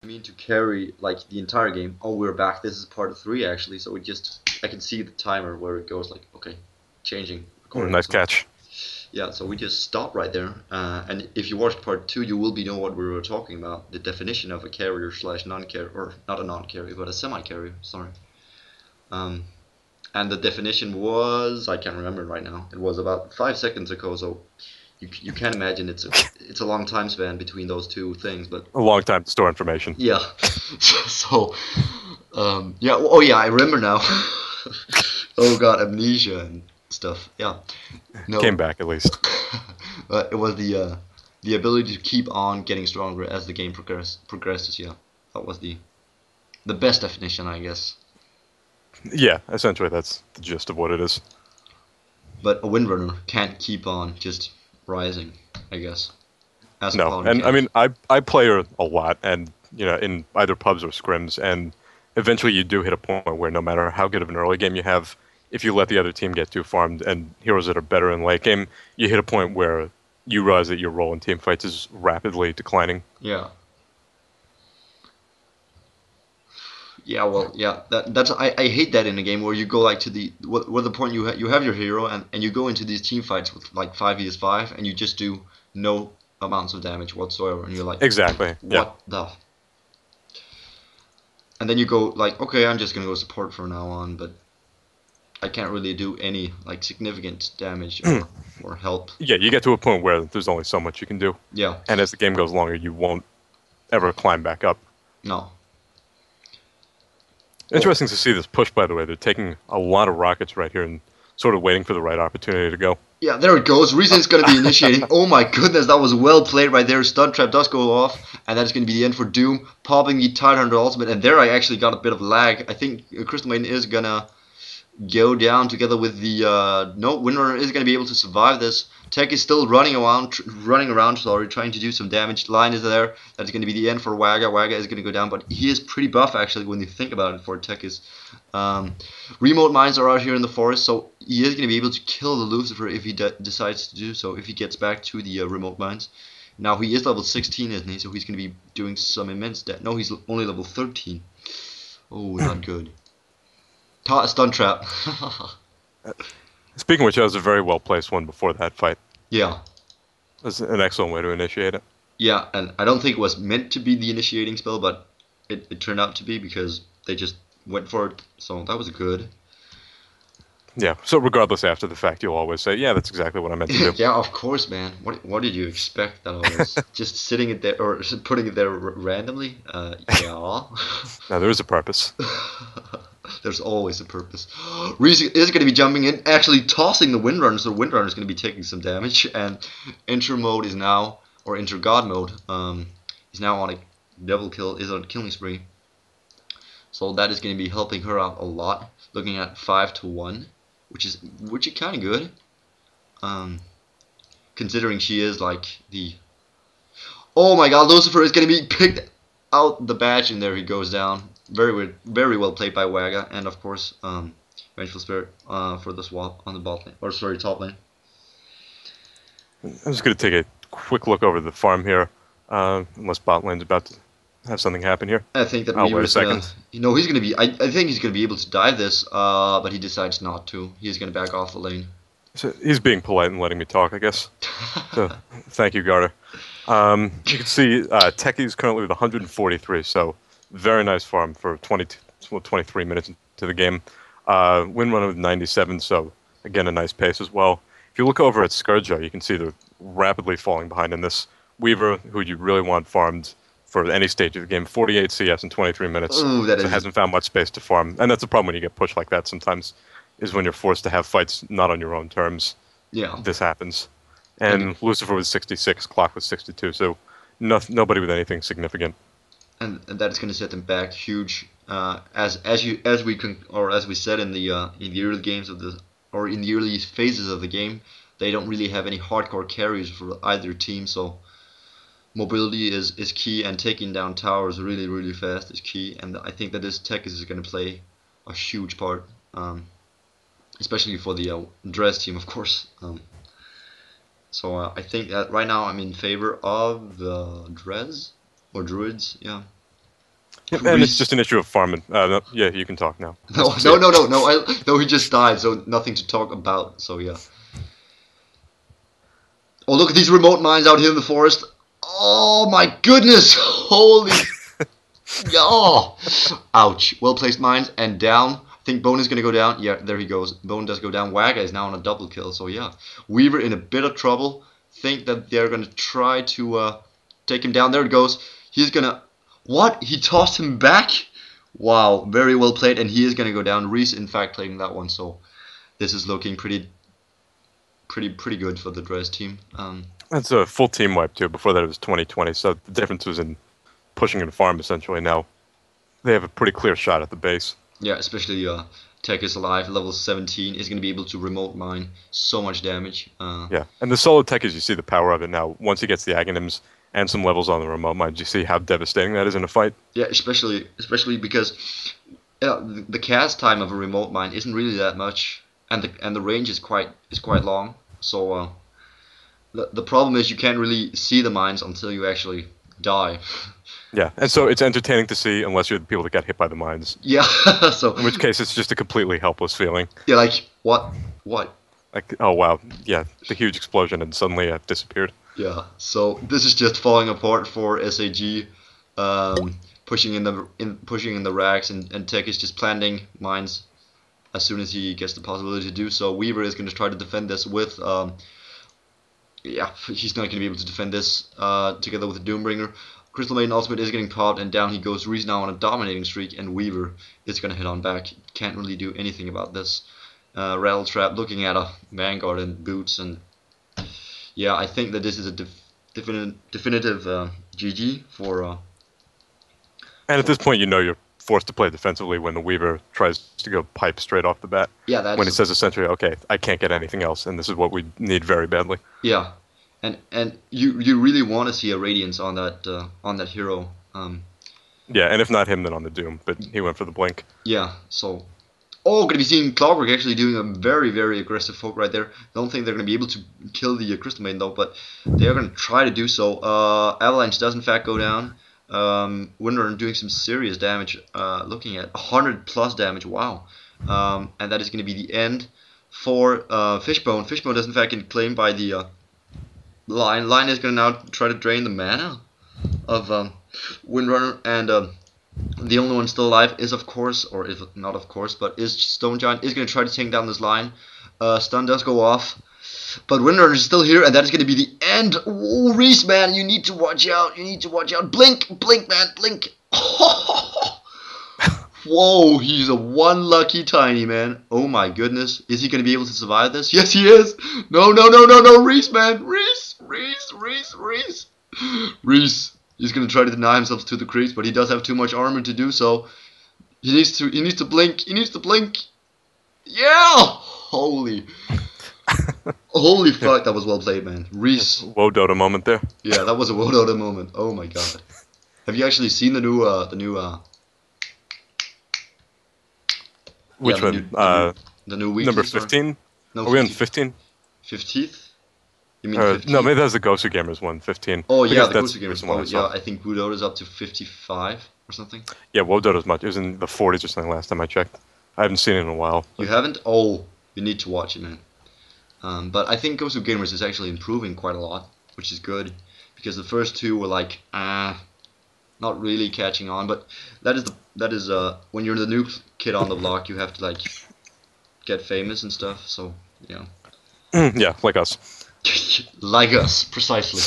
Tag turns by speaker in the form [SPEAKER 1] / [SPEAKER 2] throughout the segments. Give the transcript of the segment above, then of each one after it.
[SPEAKER 1] mean to carry like the entire game. Oh, we're back. This is part 3 actually. So I can see the timer where it goes like, okay, changing, recording.
[SPEAKER 2] Nice
[SPEAKER 1] So
[SPEAKER 2] catch.
[SPEAKER 1] yeah, so we just stop right there. And if you watched part 2, you will be know what we were talking about. The definition of a carrier slash non-carrier, or not a non-carrier, but a semi-carrier. Sorry. Um, and the definition was, I can't remember right now. It was about 5 seconds ago. So you can imagine it's a long time span between those two things. But
[SPEAKER 2] A long time to store information.
[SPEAKER 1] yeah. So yeah. Oh yeah, I remember now. Oh god, amnesia and stuff. Yeah.
[SPEAKER 2] Came
[SPEAKER 1] No.
[SPEAKER 2] back at least.
[SPEAKER 1] It was the ability to keep on getting stronger as the game progresses. Yeah, that was the best definition, I guess.
[SPEAKER 2] Yeah, essentially that's the gist of what it is.
[SPEAKER 1] But a windrunner can't keep on just rising, I guess, as a
[SPEAKER 2] No,
[SPEAKER 1] paladin
[SPEAKER 2] and I
[SPEAKER 1] can.
[SPEAKER 2] mean I play her a lot, and in either pubs or scrims, and eventually you do hit a point where no matter how good of an early game you have, if you let the other team get too farmed and heroes that are better in late game, you hit a point where you realize that your role in team fights is rapidly declining.
[SPEAKER 1] Yeah. Yeah, well, yeah, that's I hate that in a game where you go like to where the point you have your hero and you go into these team fights with like 5 vs 5 and you just do no amounts of damage whatsoever and you're like,
[SPEAKER 2] Exactly. Yeah.
[SPEAKER 1] what the? And then you go like, okay, I'm just gonna go support from now on, but I can't really do any like significant damage or help.
[SPEAKER 2] Yeah, you get to a point where there's only so much you can do,
[SPEAKER 1] Yeah,
[SPEAKER 2] and as the game goes longer, you won't ever climb back up.
[SPEAKER 1] no. Oh,
[SPEAKER 2] Interesting to see this push, by the way. They're taking a lot of rockets right here and sort of waiting for the right opportunity to go.
[SPEAKER 1] yeah, there it goes. Reason's gonna be initiating. Oh my goodness, that was well played right there. Stun trap does go off, and that's gonna be the end for Doom, popping the Tidehunter ultimate. And there I actually got a bit of lag. I think Crystal Maiden is gonna go down together with the no, Windrunner is going to be able to survive this. Tech is still running around, sorry, trying to do some damage. Line is there. That's going to be the end for Wagga. Wagga is going to go down, but he is pretty buff actually when you think about it for Tech is. Remote mines are out here in the forest, so he is going to be able to kill the Lucifer if he decides to do so, if he gets back to the remote mines. Now he is level 16, isn't he? So he's going to be doing some immense damage. No, he's only level 13. Oh, not good. Stun trap.
[SPEAKER 2] Speaking of which, that was a very well placed one before that fight.
[SPEAKER 1] Yeah.
[SPEAKER 2] That's an excellent way to initiate it.
[SPEAKER 1] Yeah, and I don't think it was meant to be the initiating spell, but it turned out to be because they just went for it. So that was good.
[SPEAKER 2] Yeah, so regardless after the fact, you'll always say, yeah, that's exactly what I meant to do.
[SPEAKER 1] Yeah, of course, man. What did you expect that I was just sitting it there or putting it there randomly? Yeah.
[SPEAKER 2] Now, there is a purpose.
[SPEAKER 1] There's always a purpose. Reese is going to be jumping in, actually tossing the Windrunner, so the Windrunner is going to be taking some damage. And Enter mode is now, or Enter God mode, is now on a double kill, is on a killing spree. So that is going to be helping her out a lot. Looking at 5-1, which is kind of good. Considering she is like the. Oh my God, Lucifer is going to be picked out the badge, and there he goes down. Very well played by Wagga, and of course, Vengeful Spirit for the swap on the bot lane, or sorry, top lane.
[SPEAKER 2] I'm just going to take a quick look over the farm here, unless bot lane's about to have something happen here.
[SPEAKER 1] I think that
[SPEAKER 2] I'll wait a
[SPEAKER 1] Weaver's
[SPEAKER 2] second.
[SPEAKER 1] he's gonna be. I think he's gonna be able to dive this, but he decides not to. He's gonna back off the lane.
[SPEAKER 2] So he's being polite and letting me talk, I guess. So thank you, Garter. You can see Techie's currently with 143, so very nice farm for 23 minutes into the game. Windrunner with 97, so again a nice pace as well. If you look over at Scourge, you can see they're rapidly falling behind in this. Weaver, who you really want farmed for any stage of the game, 48 CS in 23 minutes,
[SPEAKER 1] Ooh,
[SPEAKER 2] so hasn't found much space to farm. And that's a problem when you get pushed like that sometimes, is when you're forced to have fights not on your own terms.
[SPEAKER 1] Yeah.
[SPEAKER 2] This happens. And Lucifer was 66, Clock was 62, so nobody with anything significant.
[SPEAKER 1] And that is going to set them back huge. As we said in the early games of the or in the early phases of the game, they don't really have any hardcore carriers for either team. So mobility is key, and taking down towers really fast is key. And I think that this tech is going to play a huge part, especially for the Dres team, of course. So I think that right now I'm in favor of the Dres or Druids, yeah.
[SPEAKER 2] And it's just an issue of farming. No, yeah, you can talk now.
[SPEAKER 1] No, he just died, so nothing to talk about. So yeah. Oh, look at these remote mines out here in the forest. Oh my goodness! Holy. Oh. Ouch. Well placed mines and down. I think Bone is gonna go down. Yeah, there he goes. Bone does go down. Wagga is now on a double kill. So yeah, Weaver in a bit of trouble. Think that they're gonna try to take him down. There it goes. He's gonna. What? He tossed him back? Wow, very well played, and he is gonna go down. Reese, in fact, playing that one, so this is looking pretty good for the Dres team.
[SPEAKER 2] That's a full team wipe too. Before that, it was 2020. So the difference was in pushing and farm. Essentially, now they have a pretty clear shot at the base.
[SPEAKER 1] Yeah, especially Tech is alive, level 17, is gonna be able to remote mine so much damage.
[SPEAKER 2] Yeah, and the solo Tech is you see the power of it now. Once he gets the Aghanims and some levels on the remote mines, you see how devastating that is in a fight.
[SPEAKER 1] Yeah, especially because the cast time of a remote mine isn't really that much, and the range is quite long. So the problem is you can't really see the mines until you actually die.
[SPEAKER 2] Yeah, and so it's entertaining to see unless you're the people that get hit by the mines.
[SPEAKER 1] Yeah, so
[SPEAKER 2] in which case it's just a completely helpless feeling.
[SPEAKER 1] Yeah, like what?
[SPEAKER 2] Like, oh wow, yeah, the huge explosion and suddenly it disappeared.
[SPEAKER 1] Yeah, so this is just falling apart for SAG, pushing in the racks, and Tech is just planting mines as soon as he gets the possibility to do so. Weaver is going to try to defend this with, yeah, he's not going to be able to defend this together with the Doombringer. Crystal Maiden Ultimate is getting popped, and down he goes. Reese now on a dominating streak, and Weaver is going to hit on back. Can't really do anything about this. Rattle Trap looking at a Vanguard and Boots, and yeah, I think that this is a definitive GG for.
[SPEAKER 2] And at this point, you know you're forced to play defensively when the Weaver tries to go pipe straight off the bat.
[SPEAKER 1] Yeah, that's
[SPEAKER 2] when it says essentially, okay, I can't get anything else, and this is what we need very badly.
[SPEAKER 1] Yeah, and you really want to see a Radiance on that hero.
[SPEAKER 2] Yeah, and if not him, then on the Doom. But he went for the blink.
[SPEAKER 1] Yeah, so. Oh, going to be seeing Clockwork actually doing a very, very aggressive poke right there. Don't think they're going to be able to kill the Crystal Maiden though, but they are going to try to do so. Avalanche does in fact go down. Windrunner doing some serious damage, looking at 100+ damage, wow. And that is going to be the end for Fishbone. Fishbone does in fact get claimed by the Line. Line is going to now try to drain the mana of Windrunner, and the only one still alive is, of course, or if not of course, but is Stone Giant, is going to try to take down this line. Stun does go off, but Windrunner is still here, and that is going to be the end. Oh, Reese, man, you need to watch out. You need to watch out. Blink, man, blink. Whoa, he's a one lucky tiny, man. Oh my goodness. Is he going to be able to survive this? Yes, he is. No, Reese, man. Reese. He's gonna try to deny himself to the creeps, but he does have too much armor to do so. He needs to blink. Yeah! Holy fuck, that was well played, man. Reese.
[SPEAKER 2] Whoa DotA moment there.
[SPEAKER 1] Yeah, that was a whoa DotA moment. Oh my god. Have you actually seen the new
[SPEAKER 2] Which one?
[SPEAKER 1] The new weekly
[SPEAKER 2] number 15?
[SPEAKER 1] No,
[SPEAKER 2] Are we on 15?
[SPEAKER 1] 15th? You mean 15th?
[SPEAKER 2] No, maybe that's the Gosu Gamers one, 15.
[SPEAKER 1] Oh yeah, the Gosu Gamers one. Yeah, I think Woo DotA's up to 55 or something.
[SPEAKER 2] Yeah, Whoa DotA's much. It was in the 40s or something last time I checked. I haven't seen it in a while.
[SPEAKER 1] You haven't? Oh, you need to watch it, man. But I think Gosu Gamers is actually improving quite a lot, which is good, because the first two were like, not really catching on. But that is when you're the new kid on the block, you have to like get famous and stuff. So yeah.
[SPEAKER 2] Yeah, like us.
[SPEAKER 1] Like us, precisely.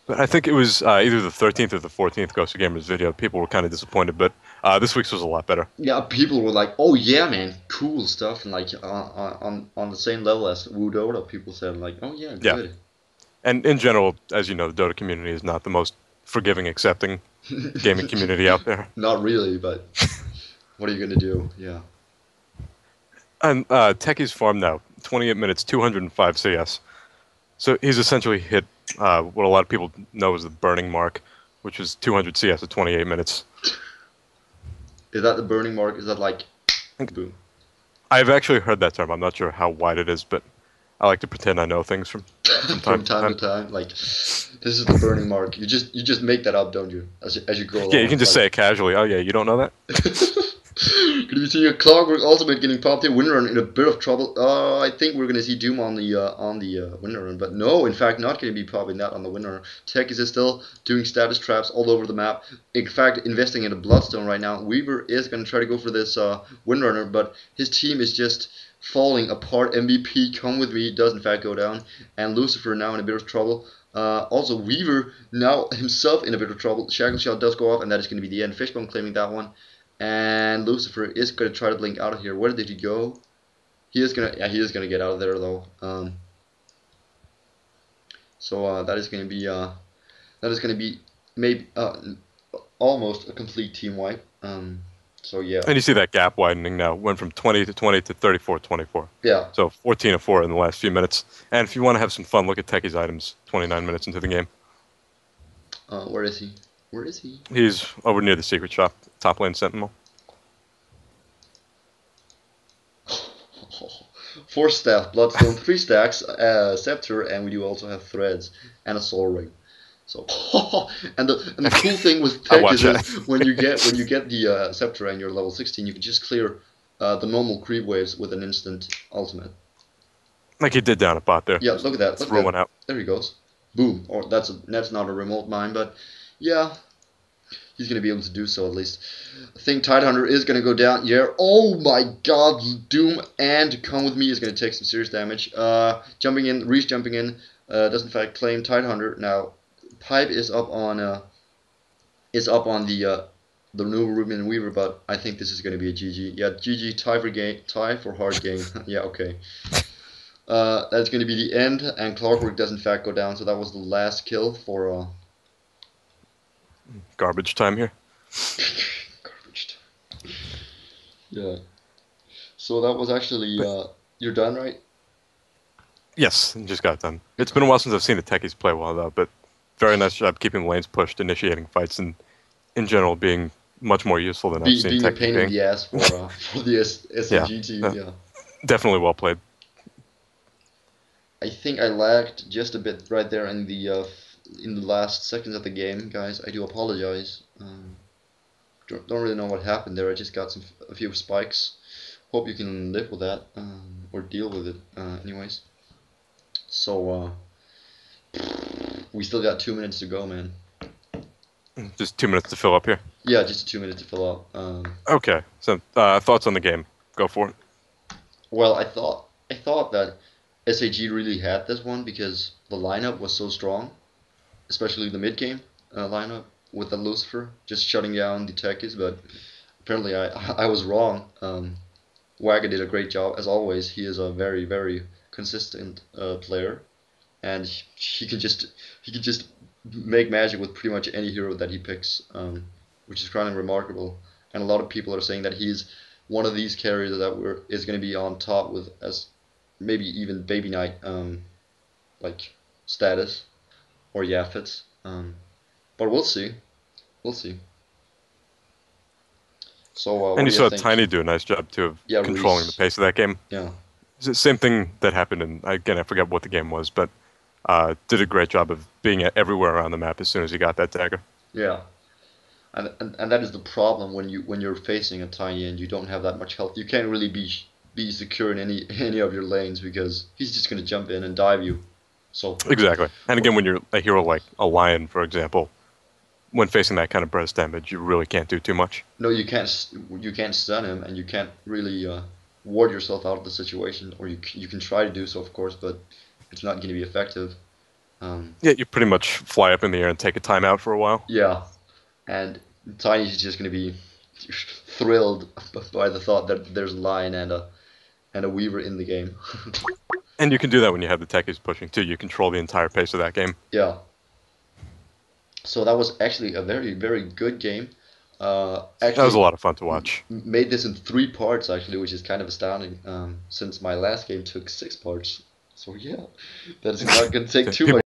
[SPEAKER 2] But I think it was either the 13th or the 14th Gosu Gamers video. People were kind of disappointed, but this week's was a lot better.
[SPEAKER 1] Yeah, people were like, "Oh yeah, man, cool stuff," and like on the same level as Woo DotA, people said like, "Oh yeah, good."
[SPEAKER 2] Yeah. And in general, as you know, the Dota community is not the most forgiving, accepting gaming community out there.
[SPEAKER 1] Not really, but what are you gonna do? Yeah.
[SPEAKER 2] And Techie's farm now, 28 minutes, 205 CS. So he's essentially hit what a lot of people know as the burning mark, which was 200 CS at 28 minutes.
[SPEAKER 1] Is that the burning mark? Is that like boom?
[SPEAKER 2] I've actually heard that term. I'm not sure how wide it is, but I like to pretend I know things from from
[SPEAKER 1] from
[SPEAKER 2] time to
[SPEAKER 1] time to
[SPEAKER 2] time.
[SPEAKER 1] time. Like this is the burning mark. You just make that up, don't you? As you go
[SPEAKER 2] Yeah, you
[SPEAKER 1] along.
[SPEAKER 2] can just say it casually. Oh yeah, you don't know that?
[SPEAKER 1] Could we see a Clockwork Ultimate getting popped here? Winrun in a bit of trouble. I think we're gonna see Doom on the Winrun, but no, in fact, not gonna be popping that on the Winrun. Tech is still doing status traps all over the map. In fact, investing in a Bloodstone right now. Weaver is gonna try to go for this Windrunner, but his team is just falling apart. MVP, come with me, does in fact go down, and Lucifer now in a bit of trouble. Also, Weaver now himself in a bit of trouble. Shackle Shot does go off, and that is going to be the end. Fishbone claiming that one. And Lucifer is going to try to blink out of here. Where did he go? He is gonna get out of there though. So that is gonna be maybe almost a complete team wipe. So yeah.
[SPEAKER 2] And you see that gap widening now. Went from 20 to 20 to 34-24.
[SPEAKER 1] Yeah.
[SPEAKER 2] So 14-4 in the last few minutes. And if you want to have some fun, look at Techie's items 29 minutes into the game.
[SPEAKER 1] Where is he? Where is he?
[SPEAKER 2] He's over near the secret shop, top lane sentinel.
[SPEAKER 1] 4 staff, Bloodstone, 3 stacks, Scepter, and we do also have Threads and a Soul Ring. So, and the cool thing with Tech is when you get the Scepter and you're level 16, you can just clear the normal creep waves with an instant ultimate.
[SPEAKER 2] Like he did down at bot there.
[SPEAKER 1] Yeah, look at that.
[SPEAKER 2] Throw one out.
[SPEAKER 1] There he goes. Boom. Or that's not a remote mine, but yeah. He's going to be able to do so at least. I think Tidehunter is going to go down. Yeah. Oh my god. Doom and Come With Me is going to take some serious damage. Jumping in. Reach jumping in. Does in fact claim Tidehunter. Now, Pipe is up on the new Ruben and Weaver, but I think this is going to be a GG. Yeah, GG. Tie for hard game. Yeah, okay. That's going to be the end, and Clockwork does in fact go down, so that was the last kill for...
[SPEAKER 2] Garbage time here.
[SPEAKER 1] Garbage time. Yeah. So that was actually... you're done, right?
[SPEAKER 2] Yes, just got done. It's been a while since I've seen the Techies play well, though, but very nice job keeping lanes pushed, initiating fights, and in general being much more useful than I've seen
[SPEAKER 1] being
[SPEAKER 2] Techies
[SPEAKER 1] a pain in the ass for the SAG team, yeah.
[SPEAKER 2] Definitely well played.
[SPEAKER 1] I think I lagged just a bit right there in the last seconds of the game, guys. I do apologize. Don't really know what happened there. I just got a few spikes. Hope you can live with that or deal with it. Anyways, so we still got 2 minutes to go, man.
[SPEAKER 2] Just 2 minutes to fill up here.
[SPEAKER 1] Yeah, just 2 minutes to fill up.
[SPEAKER 2] Okay, so thoughts on the game? Go for it.
[SPEAKER 1] Well, I thought that SAG really had this one because the lineup was so strong, especially the mid game lineup with the Lucifer just shutting down the techies. But apparently I was wrong. Wagga did a great job as always. He is a very, very consistent player, and he can just make magic with pretty much any hero that he picks, which is kind of remarkable. And a lot of people are saying that he's one of these carriers that is going to be on top with as maybe even Baby Knight like status or Yaffets. But we'll see. We'll see. So
[SPEAKER 2] and you saw Tiny do a nice job too of controlling
[SPEAKER 1] Reese.
[SPEAKER 2] the pace of that game.
[SPEAKER 1] Yeah.
[SPEAKER 2] It's the same thing that happened in, again, I forget what the game was, but did a great job of being everywhere around the map as soon as he got that dagger.
[SPEAKER 1] Yeah. And that is the problem when you're facing a Tiny and you don't have that much health. You can't really be secure in any of your lanes because he's just going to jump in and dive you. So
[SPEAKER 2] exactly. And again, when you're a hero like a Lion, for example, when facing that kind of burst damage, you really can't do too much.
[SPEAKER 1] No, you can't stun him, and you can't really ward yourself out of the situation, or you can try to do so, of course, but it's not going to be effective.
[SPEAKER 2] Yeah, you pretty much fly up in the air and take a timeout for a while.
[SPEAKER 1] Yeah, and Tiny is just going to be thrilled by the thought that there's a Lion and a Weaver in the game.
[SPEAKER 2] And you can do that when you have the techies pushing too. You control the entire pace of that game.
[SPEAKER 1] Yeah. So that was actually a very, very good game. Actually,
[SPEAKER 2] that was a lot of fun to watch.
[SPEAKER 1] Made this in 3 parts actually, which is kind of astounding. Since my last game took 6 parts. So yeah, that is not going to take too much.